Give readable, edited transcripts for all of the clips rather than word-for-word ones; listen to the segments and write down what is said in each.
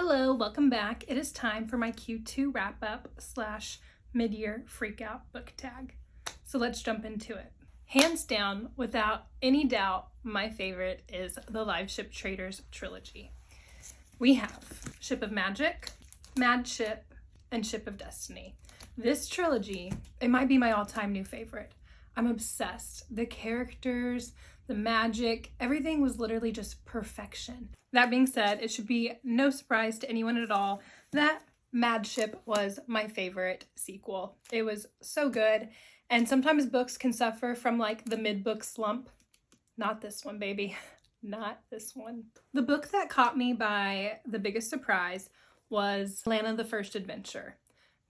Hello, welcome back. It is time for my Q2 wrap-up / mid-year freakout book tag. So let's jump into it. Hands down, without any doubt, my favorite is the Live Ship Traders trilogy. We have Ship of Magic, Mad Ship, and Ship of Destiny. This trilogy, it might be my all-time new favorite. I'm obsessed. The characters, the magic, everything was literally just perfection. That being said, it should be no surprise to anyone at all that Mad Ship was my favorite sequel. It was so good, and sometimes books can suffer from like the mid-book slump. Not this one, baby. Not this one. The book that caught me by the biggest surprise was Lana the First Adventure.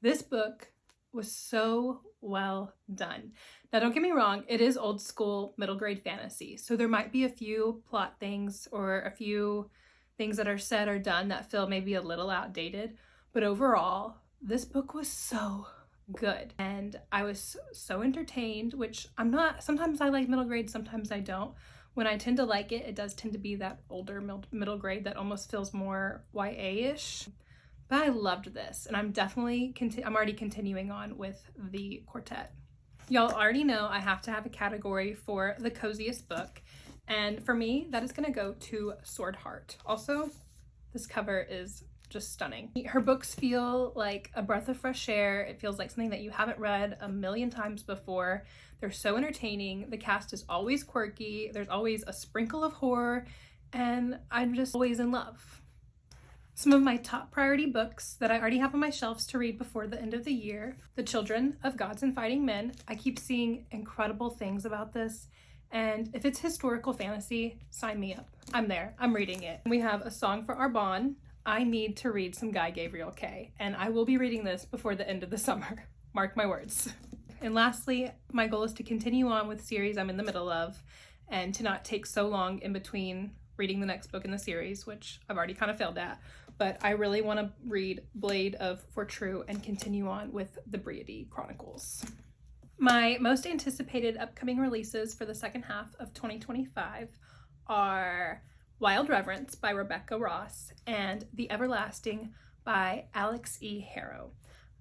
This book was so well done. Now, don't get me wrong, it is old school middle grade fantasy, so there might be a few plot things or a few things that are said or done that feel maybe a little outdated, but overall, this book was so good, and I was so entertained, which I'm not. Sometimes I like middle grade, sometimes I don't. When I tend to like it, it does tend to be that older middle grade that almost feels more YA-ish. But I loved this, and I'm definitely I'm already continuing on with the quartet. Y'all already know I have to have a category for the coziest book, and for me, that is going to go to Sword Heart. Also, this cover is just stunning. Her books feel like a breath of fresh air. It feels like something that you haven't read a million times before. They're so entertaining. The cast is always quirky. There's always a sprinkle of horror, and I'm just always in love. Some of my top priority books that I already have on my shelves to read before the end of the year: The Children of Gods and Fighting Men. I keep seeing incredible things about this, and if it's historical fantasy, sign me up. I'm there. I'm reading it. We have A Song for Arbonne. I need to read some Guy Gabriel Kay, and I will be reading this before the end of the summer. Mark my words. And lastly, my goal is to continue on with series I'm in the middle of and to not take so long in between reading the next book in the series, which I've already kind of failed at, but I really want to read Blade of Fortru and continue on with the Briade Chronicles. My most anticipated upcoming releases for the second half of 2025 are Wild Reverence by Rebecca Ross and The Everlasting by Alex E. Harrow.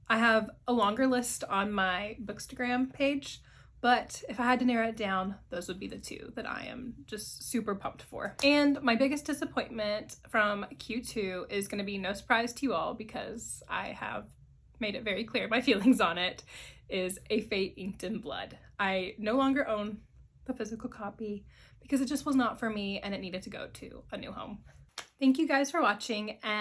I have a longer list on my Bookstagram page, but if I had to narrow it down, those would be the two that I am just super pumped for. And my biggest disappointment from Q2 is going to be no surprise to you all, because I have made it very clear my feelings on it, is A Fate Inked in Blood. I no longer own the physical copy because it just was not for me and it needed to go to a new home. Thank you guys for watching, and